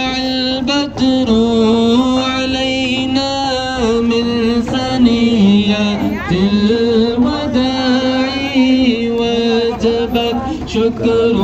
البدر علينا من ثنيات الوداع وجب الشكر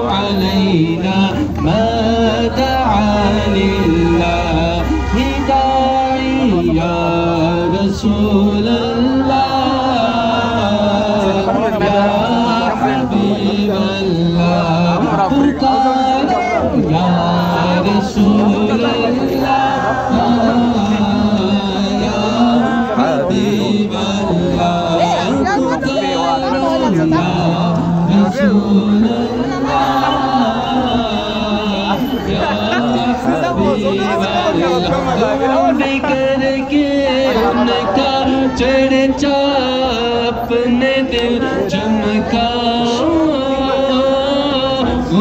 علينا ما دعا لله داعي يا رسول الله يا حبيب الله يا رسول الله يا حبيب الله يا رسول الله يا حبيب الله निकर के उनका चर्चा अपने दिल चमका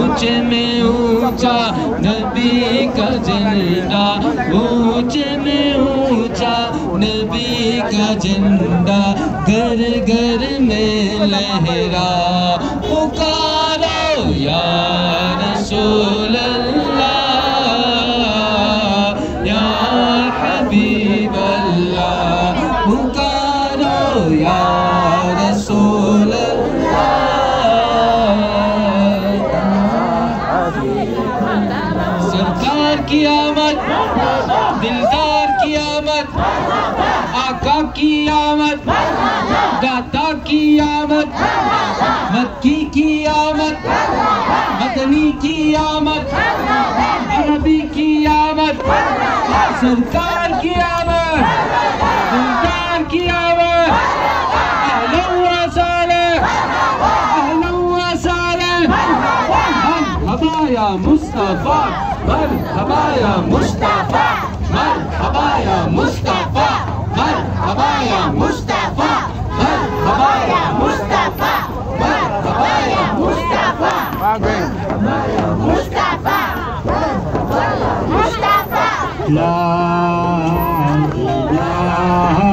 ऊंचे में ऊंचा नबी का झंडा ऊंचे में ऊंचा नबी का झंडा घर घर में लहरा पुकारो या रसूल अल्लाह या हबीब अल्लाह पुकारो या रसूल सरकार की आमद दिलदार की आमद आका की आमद दाता की आमद मक्की की आमद मदनी की आमद अरबी की आमद सरकार की आमद दिलदार की आमद अहलन व सहलन मरहबा या मुस्तफा मरहबा या मुस्तफा मरहबा या मुस्तफा मरहबा या मुस्तफा मरहबा या मुस्तफा मरहबा या मुस्तफा मुस्तफा मुस्तफा ला इलाहा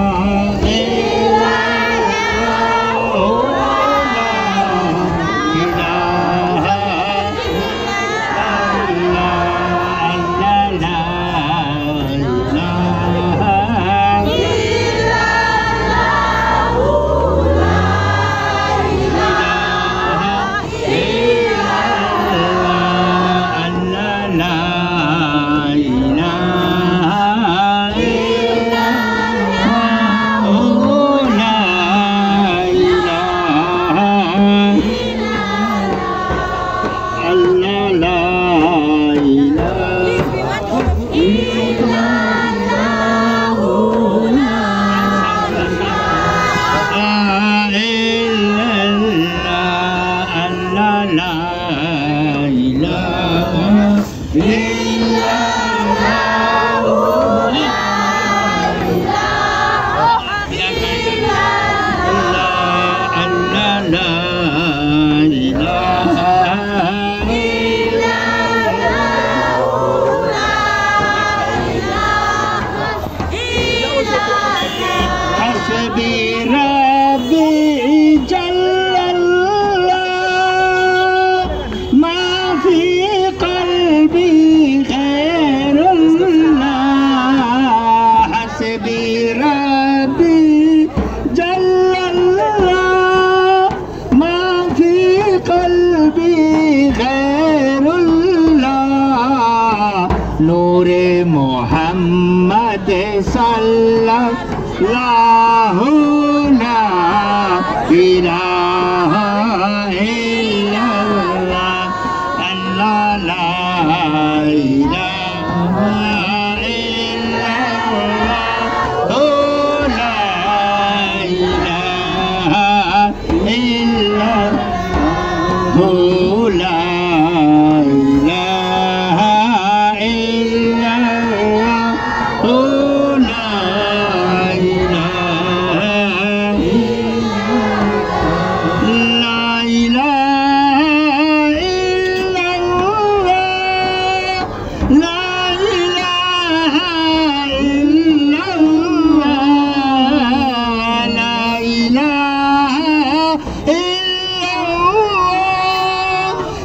नूरे मोहम्मद सल्लल्लाहु ला इलाहा इल्लल्लाह अल्लाह ला इलाहा इल्लल्लाह ओ ला इलाहा इल्लल्लाह ओ ला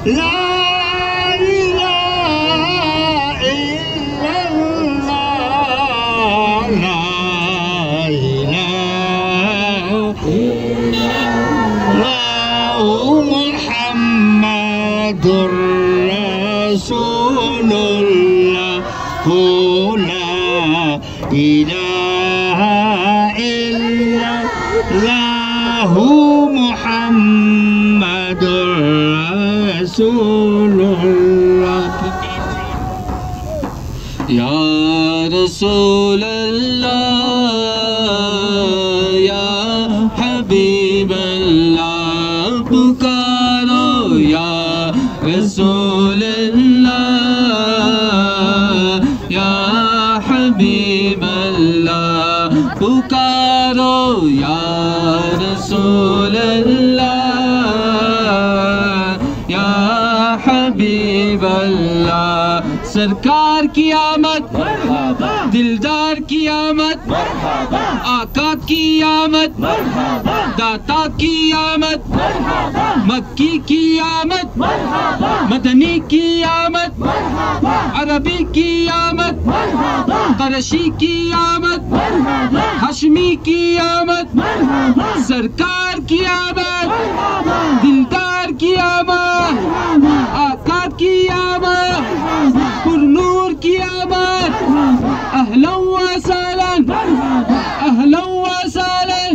La Rasulullah, la ilaha illallah, Muhammadur Rasulullah. Ya Rasulallah, Ya Habiballah, pukaro Ya Rasulallah, Ya Habiballah, pukaro Ya Rasulallah, Ya Habiballah. सरकार की आमद, दिलदार की आमद, आका की आमद, दाता की आमद, मक्की की आमद, मदनी की आमद, अरबी की आमद, करशी की आमद, हाशमी की आमद, सरकार की आमद, दिलदार की आमद, आका की आमद, पुरनूर की आमद, अहलन व सहलन, अहलन व सहलन,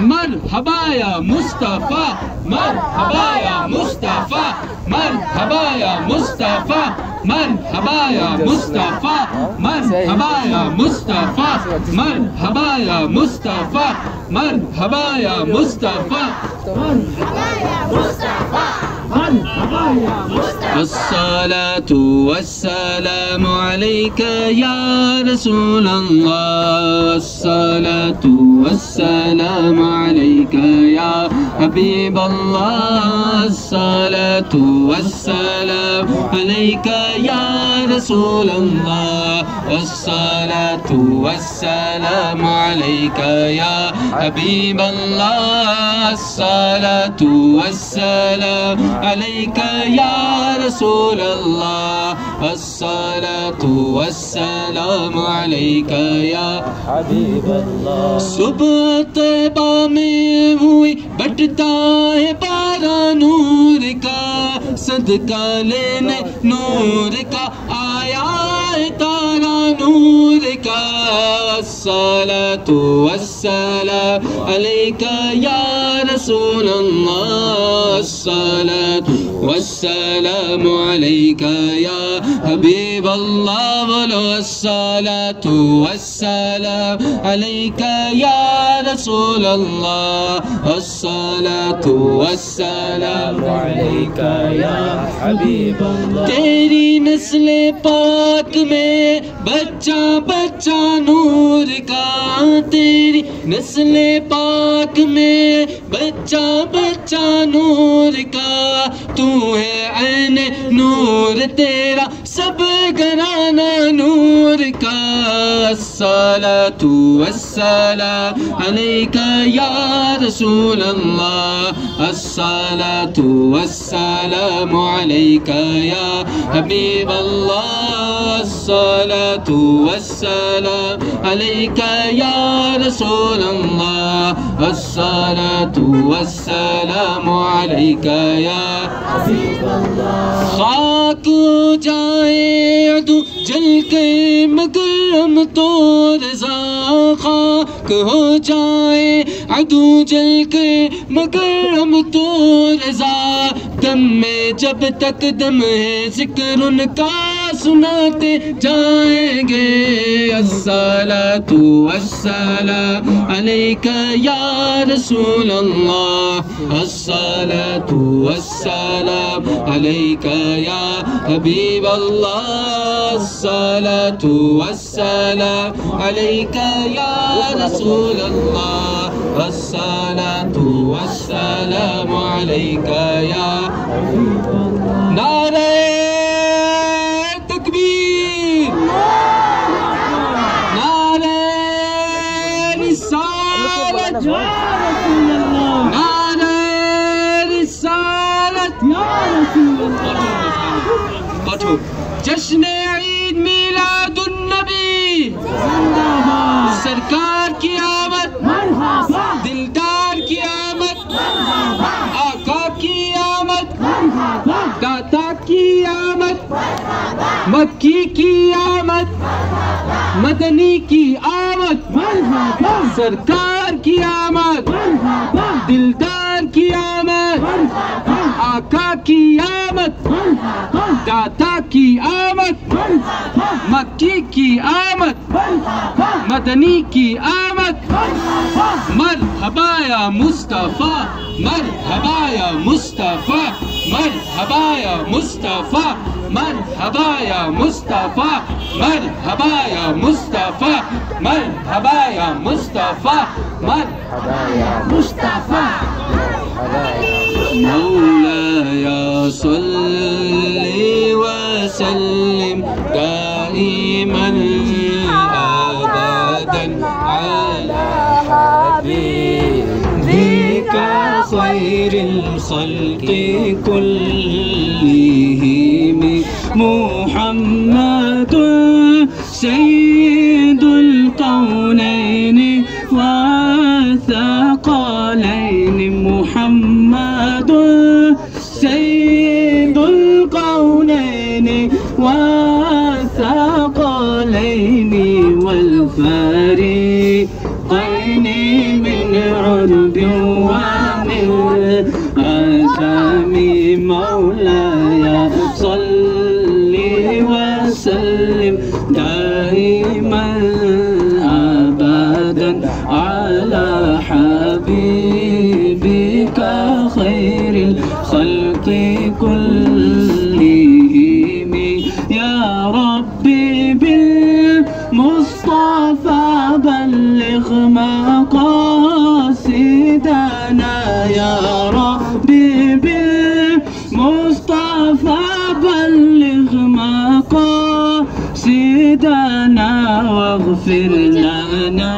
मरहबा या मुस्तफा, मरहबा या मुस्तफा, मरहबा या मुस्तफा, मरहबा या मुस्तफा, मरहबा या मुस्तफा, मरहबा या मुस्तफा, मरहबा या मुस्तफा, मरहबा या मुस्तफा, मरहबा या मुस्तफा। अस्सलातु वस्सलामु अलैका या रसूल अल्लाह, अस्सलातु वस्सलामु अलैका या हबीब अल्लाह, अस्सलातु वस्सलामु अलैका या रसूल अल्लाह, अस्सलातु वस्सलामु अलैका या हबीब अल्लाह, अस्सलातु वस्सलामु अलैका या रसूल अल्लाह, अस्सलातु वस्सलामु अलैका या हबीब अल्लाह। सुबह तैबा में हुई बटता है बारा नूर का, सदका लेने नूर का आया है तारा नूर का, अस्सलातु वस्सलामु अलैका या रसूल अल्लाह, अस्सलातु वस्सलामु अलैका या हबीब अल्लाह, बोलो अस्सलातु वस्सलामु अलैका या रसूल अल्लाह, अस्सलातु वस्सलामु अलैका या हबीब अल्लाह। तेरी नस्ले पाक में बच्चा बच्चा नूर का, तेरी नस्ले पाक में बच्चा बच्चा नूर का, तू है ऐन नूर तेरा सब घराना नूर का, अस्सलातु वस्सलामु अलैका या रसूल अल्लाह, अस्सलातु वस्सलामु अलैका या हबीब अल्लाह, अस्सलातु वस्सलामु अलैका या रसूल अल्लाह, अस्सलातु वस्सलामु अलैका या हबीब अल्लाह। खाक हो जाए अदू जल के मगर हम तो रज़ा, खाक हो जाए अदू जल के मगर हम तो रज़ा, दम में जब तक दम है जिक्र उनका सुनाते जाएंगे, अस्सलातु वस्सलामु अलैका या रसूल अल्लाह, अस्सलातु वस्सलामु अलैका या हबीब अल्लाह, अस्सलातु वस्सलामु अलैका या रसूल अल्लाह, अस्सलातु वस्सलामु अलैका या हबीब अल्लाह। नारे तकबीर, नारे रिसालत, नारे रिसालत, जश्न ईद मिलादुन नबी, सरकार की आमद, दिलदार की आमद, आका की आमद, मक्की की आमद, मदनी की आमद, सरकार की आमद, दिलदार की आमद, आका की आमद, दाता की आमद, मक्की की आमद, मदनी की आमद। मरहबा या मुस्तफा, मरहबा या मुस्तफा, मरहबा या मुस्तफा, मरहबा या मुस्तफा, मरहबा या मुस्तफा, मरहबा या मुस्तफा, मरहबा या मुस्तफा। मौलाया सल्ली व सल्लिम दाइमन अबदन अला हबीबिका खैरिल खल्क़ि कुल्लिहिम मुहम्मदुन सय्यिदुल कौनैनि व थक़लैनि, मुहम्मदुन सय्यिदुल कौनैनि व थक़लैनि वल फरीक़ैनि मिन उर्बि व मिन अजमी। मौलाया सल्ली व सल्लिम दाइमन अबदन अला हबीबिका खैरिल खल्क़ि कुल्लिहिम। या रब्बी बिल मुस्तफा बल्लिग़ मक़ासिदना, या रब्बी बिल मुस्तफा बल्लिग़ मक़ासिदना वाग़फ़िर लना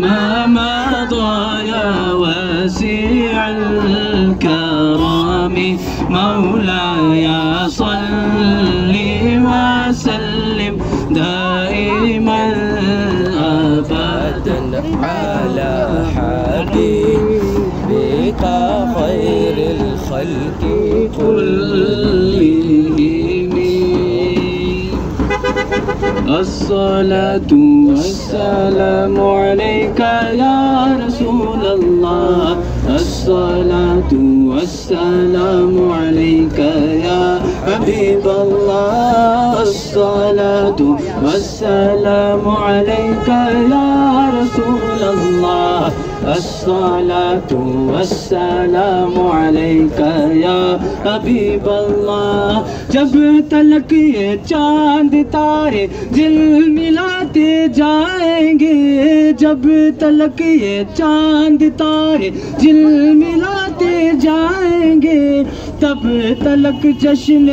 मा मضى या वासिअल करम। मौलाया सल्ली व सल्लिम दाइमन अबदन अला हबीबिका खैरिल खल्क़ि कुल्लिहिम। अस्सलातु वस्सलामु अलैका या रसूलल्लाह, अस्सलातु वस्सलामु अलैका या हबीबल्लाह, अस्सलातु वस्सलामु अलैका या रसूलल्लाह, अस्सलातु वस्सलामु अलैका या हबीबल्लाह। जब तलक ये चांद तारे झिलमिलाते जाएंगे, जब तलक ये चांद तारे झिलमिलाते जाएंगे, तब तलक जश्न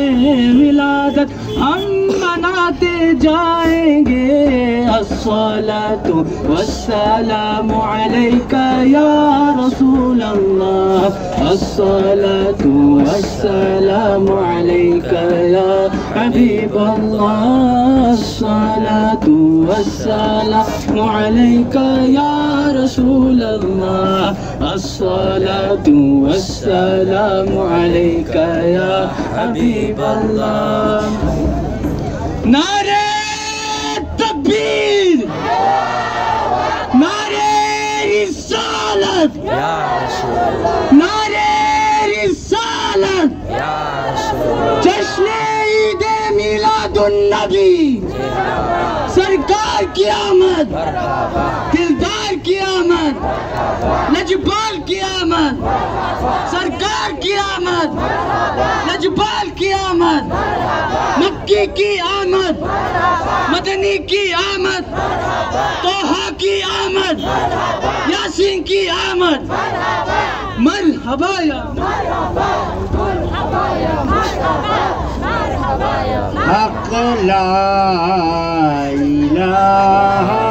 विलादत हम मनाते जाएंगे। अस्सलातु वस्सलामु अलैका या रसूलल्लाह, अस्सलातु वस्सलामु अलैका या हबीबल्लाह, अस्सलातु वस्सलामु अलैका या रसूलल्लाह, अस्सलातु वस्सलामु अलैका या हबीबल्लाह। नारे तकबीर, नारे रिसालत, नारे रिसालत, जश्न ईद मिलादुन नबी, सरकार की आमद, दिलदार की आमद, लजपाल की आमद, सरकार की आमद, लजपाल की आमद, मक्की की आमद, मदनी की आमद, तोहा की आमद, यासीन की आमद। मरहबा या हक़ ला इलाहा